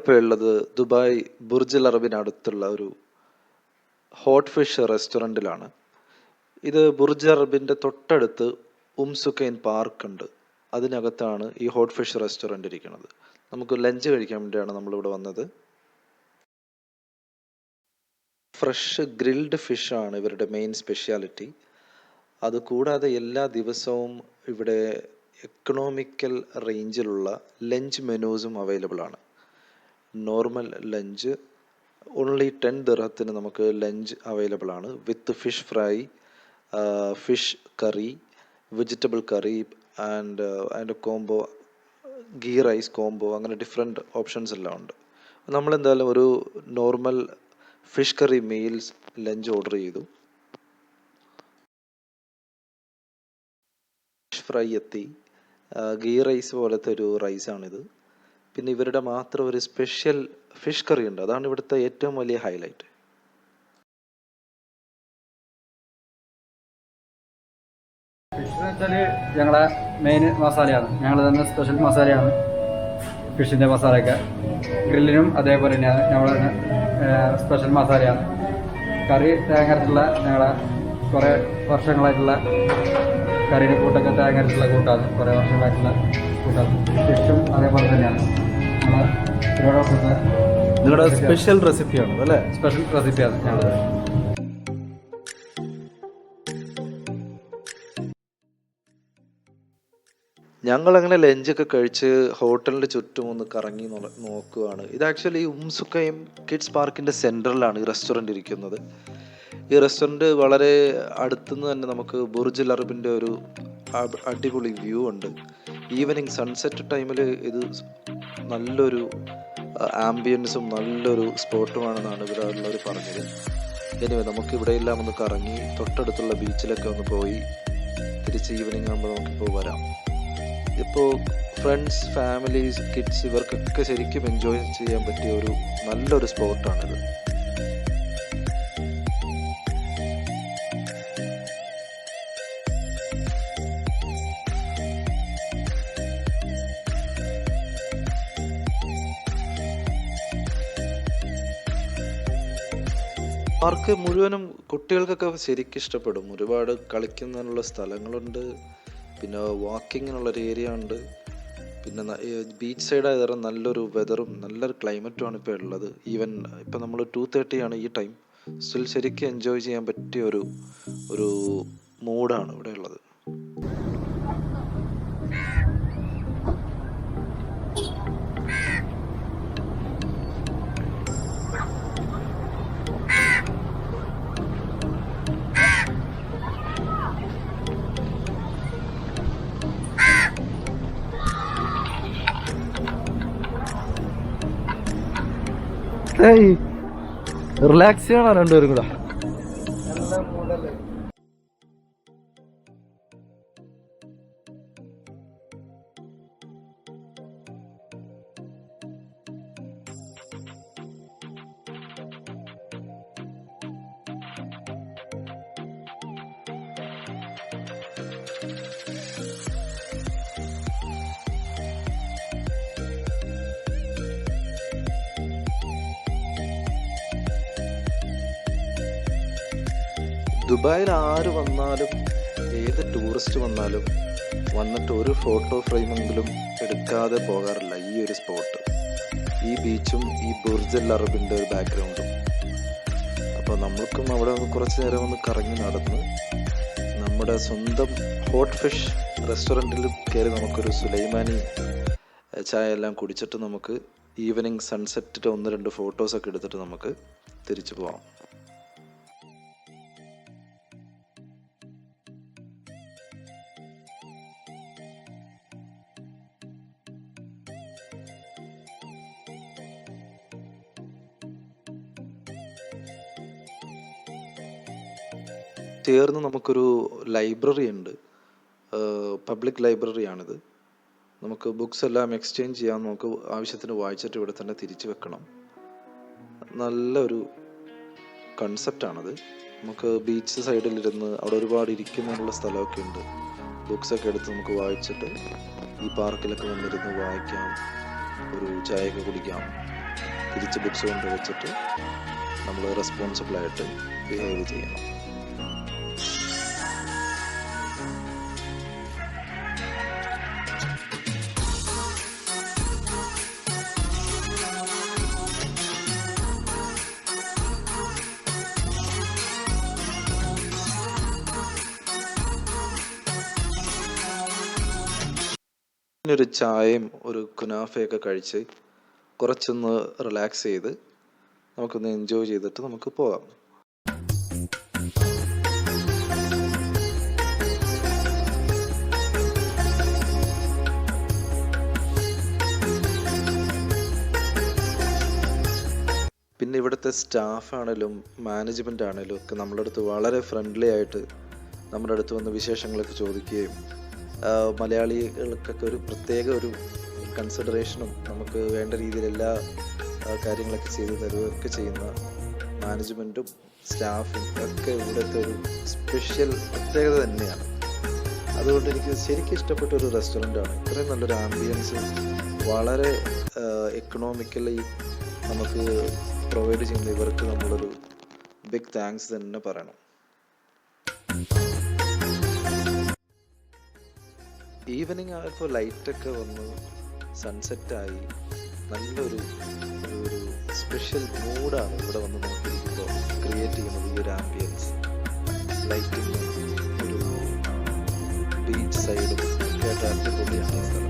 നമ്മളിപ്പോൾ ഉള്ളത് Dubai Burj Al അറബിനടുത്തുള്ള ഒരു ഹോട്ട് ഫിഷ് റെസ്റ്റോറൻറ്റിലാണ്. ഇത് ബുർജ് അറബിൻ്റെ തൊട്ടടുത്ത് ഉംസുക്കൈൻ പാർക്ക് ഉണ്ട്. അതിനകത്താണ് ഈ ഹോട്ട് ഫിഷ് റെസ്റ്റോറൻറ്റ് ഇരിക്കുന്നത്. നമുക്ക് ലഞ്ച് കഴിക്കാൻ വേണ്ടിയാണ് നമ്മളിവിടെ വന്നത്. ഫ്രഷ് ഗ്രിൽഡ് ഫിഷാണ് ഇവരുടെ മെയിൻ സ്പെഷ്യാലിറ്റി. അതുകൂടാതെ എല്ലാ ദിവസവും ഇവിടെ എക്കണോമിക്കൽ റേഞ്ചിലുള്ള ലഞ്ച് മെനൂസും അവൈലബിൾ ആണ്. നോർമൽ ലഞ്ച് ഓൺലി 10 ദിർഹത്തിന് നമുക്ക് ലഞ്ച് അവൈലബിൾ ആണ്. വിത്ത് fish fry, fish curry, vegetable curry and അതിൻ്റെ കോംബോ, ഗീ റൈസ് കോംബോ, അങ്ങനെ ഡിഫറെൻറ്റ് ഓപ്ഷൻസ് എല്ലാം ഉണ്ട്. നമ്മളെന്തായാലും ഒരു normal fish curry meals lunch order ചെയ്തു. ഫിഷ് ഫ്രൈ എത്തി. ഗീ റൈസ് പോലത്തെ ഒരു റൈസാണിത്. പിന്നെ ഇവരുടെ മാത്രം ഒരു സ്പെഷ്യൽ ഫിഷ് കറി ഉണ്ട്. അതാണ് ഇവിടുത്തെ ഏറ്റവും വലിയ ഹൈലൈറ്റ്. ഫിഷ് എന്ന് വെച്ചാൽ ഞങ്ങളെ മെയിൻ മസാലയാണ്. ഞങ്ങൾ തന്നെ സ്പെഷ്യൽ മസാലയാണ് ഫിഷിൻ്റെ മസാലയൊക്കെ. ഗ്രില്ലിനും അതേപോലെ തന്നെയാണ് ഞങ്ങൾ സ്പെഷ്യൽ മസാലയാണ്. കറി തേങ്ങ അരച്ചുള്ള ഞങ്ങളെ കുറേ വർഷങ്ങളായിട്ടുള്ള കറിയുടെ കൂട്ടൊക്കെ തേങ്ങ അരച്ചുള്ള കൂട്ടാണ്. കുറേ വർഷങ്ങളായിട്ടുള്ള കൂട്ടാണ്. ഫിഷും അതേപോലെ തന്നെയാണ് നിങ്ങളുടെ സ്പെഷ്യൽ റെസിപ്പിയാണ് അല്ലേ? സ്പെഷ്യൽ റെസിപ്പിയാണ് ഞങ്ങളത്. ഞങ്ങളങ്ങനെ ലഞ്ചൊക്കെ കഴിച്ച് ഹോട്ടലിൻ്റെ ചുറ്റും ഒന്ന് കറങ്ങി നോക്കുകയാണ്. ഇത് ആക്ച്വലി ഉംസുക്കൈം കിഡ്സ് പാർക്കിൻ്റെ സെൻറ്ററിലാണ് ഈ റെസ്റ്റോറൻറ്റ് ഇരിക്കുന്നത്. ഈ റെസ്റ്റോറൻറ്റ് വളരെ അടുത്തുനിന്ന് തന്നെ നമുക്ക് ബുർജ് അൽ അറബിൻ്റെ ഒരു അടിപൊളി വ്യൂ ഉണ്ട്. ഈവനിങ് സൺസെറ്റ് ടൈമിൽ ഇത് നല്ലൊരു ആംബിയൻസും നല്ലൊരു സ്പോട്ടുമാണെന്നാണ് ഇവിടെ ഉള്ളവർ പറഞ്ഞത്. എനിവേ നമുക്ക് ഇവിടെയെല്ലാം ഒന്ന് കറങ്ങി തൊട്ടടുത്തുള്ള ബീച്ചിലൊക്കെ ഒന്ന് പോയി തിരിച്ച് ഈവനിങ് ആകുമ്പോൾ നമുക്കിപ്പോൾ വരാം. ഇപ്പോൾ ഫ്രണ്ട്സ്, ഫാമിലീസ്, കിഡ്സ് ഇവർക്കൊക്കെ ശരിക്കും എൻജോയ് ചെയ്യാൻ പറ്റിയ ഒരു നല്ലൊരു സ്പോട്ടാണിത്. പാർക്ക് മുഴുവനും കുട്ടികൾക്കൊക്കെ ശരിക്കും ഇഷ്ടപ്പെടും. ഒരുപാട് കളിക്കുന്നതിനുള്ള സ്ഥലങ്ങളുണ്ട്, പിന്നെ വാക്കിങ്ങിനുള്ളൊരു ഏരിയ ഉണ്ട്, പിന്നെ ബീച്ച് സൈഡ് ആയതുകൊണ്ട് നല്ലൊരു വെതറും നല്ലൊരു ക്ലൈമറ്റുമാണ് ഇപ്പോൾ ഉള്ളത്. ഈവൻ ഇപ്പം നമ്മൾ 2:30 ആണ് ഈ ടൈം. സ്റ്റിൽ ശരിക്കും എൻജോയ് ചെയ്യാൻ പറ്റിയ ഒരു മൂഡാണ് ഇവിടെ ഉള്ളത്. റിലാക്സ് ചെയ്യണോ രണ്ടുപേരും കൂടെ? ദുബായിൽ ആര് വന്നാലും, ഏത് ടൂറിസ്റ്റ് വന്നാലും വന്നിട്ട് ഒരു ഫോട്ടോ ഫ്രെയിമെങ്കിലും എടുക്കാതെ പോകാറില്ല ഈ ഒരു സ്പോട്ട്, ഈ ബീച്ചും ഈ ബുർജ് അൽ അറബിൻ്റെ ഒരു ബാക്ക്ഗ്രൗണ്ടും. അപ്പോൾ നമ്മൾക്കും അവിടെ ഒന്ന് കുറച്ച് നേരം ഒന്ന് കറങ്ങി നടന്ന് നമ്മുടെ സ്വന്തം ഹോട്ട് ഫിഷ് റെസ്റ്റോറൻറ്റിൽ കയറി നമുക്കൊരു സുലൈമാനി ചായ എല്ലാം കുടിച്ചിട്ട് നമുക്ക് ഈവനിങ് സൺസെറ്റിൻ്റെ 1-2 ഫോട്ടോസൊക്കെ എടുത്തിട്ട് നമുക്ക് തിരിച്ചു പോവാം. ചേർന്ന് നമുക്കൊരു ലൈബ്രറി ഉണ്ട്. പബ്ലിക് ലൈബ്രറിയാണിത്. നമുക്ക് ബുക്സ് എല്ലാം എക്സ്ചേഞ്ച് ചെയ്യാൻ, നമുക്ക് ആവശ്യത്തിന് വായിച്ചിട്ട് ഇവിടെ തന്നെ തിരിച്ചു വെക്കണം. നല്ലൊരു കൺസെപ്റ്റാണത്. നമുക്ക് ബീച്ച് സൈഡിലിരുന്ന് അവിടെ ഒരുപാട് ഇരിക്കുന്നതിനുള്ള സ്ഥലമൊക്കെ ഉണ്ട്. ബുക്സൊക്കെ എടുത്ത് നമുക്ക് വായിച്ചിട്ട് ഈ പാർക്കിലൊക്കെ വന്നിരുന്ന് വായിക്കാം, ഒരു ചായയൊക്കെ കുടിക്കാം. തിരിച്ച് ബുക്സ് കൊണ്ട് വെച്ചിട്ട് നമ്മൾ റെസ്പോൺസിബിളായിട്ട് ബിഹേവ് ചെയ്യണം. ഒരു ചായയും ഒരു കുനാഫയൊക്കെ കഴിച്ച് കുറച്ചൊന്ന് റിലാക്സ് ചെയ്ത് നമുക്കൊന്ന് എൻജോയ് ചെയ്തിട്ട് നമുക്ക് പോകാം. പിന്നെ ഇവിടുത്തെ സ്റ്റാഫാണേലും മാനേജ്മെൻ്റ് ആണേലും ഒക്കെ നമ്മുടെ അടുത്ത് വളരെ ഫ്രണ്ട്ലി ആയിട്ട് നമ്മുടെ അടുത്ത് വന്ന് വിശേഷങ്ങളൊക്കെ ചോദിക്കുകയും മലയാളികൾക്കൊക്കെ ഒരു പ്രത്യേക ഒരു കൺസിഡറേഷനും നമുക്ക് വേണ്ട രീതിയിൽ എല്ലാ കാര്യങ്ങളൊക്കെ ചെയ്ത് തരുകയൊക്കെ ചെയ്യുന്ന മാനേജ്മെൻറ്റും സ്റ്റാഫും ഒക്കെ ഇവിടുത്തെ ഒരു സ്പെഷ്യൽ പ്രത്യേകത തന്നെയാണ്. അതുകൊണ്ട് എനിക്ക് ശരിക്കും ഇഷ്ടപ്പെട്ട ഒരു റെസ്റ്റോറൻ്റാണ്. ഇത്രയും നല്ലൊരു ആംബിയൻസ് വളരെ എക്കണോമിക്കലി നമുക്ക് പ്രൊവൈഡ് ചെയ്യുന്ന ഇവർക്ക് നമ്മളൊരു ബിഗ് താങ്ക്സ് തന്നെ പറയണം. ഈവനിങ് ആയപ്പോൾ ലൈറ്റൊക്കെ വന്ന് സൺസെറ്റായി നല്ലൊരു ഒരു സ്പെഷ്യൽ മൂഡാണ് ഇവിടെ വന്ന് നോക്കിയിരിക്കുമ്പോൾ ക്രിയേറ്റ് ചെയ്യുന്നത്. ഈ ഒരു ആംബിയൻസ് ലൈറ്റിങ്ങും ഒരു ബീച്ച് സൈഡും ഒക്കെ ആയിട്ട് അടിപൊളിയാണ്.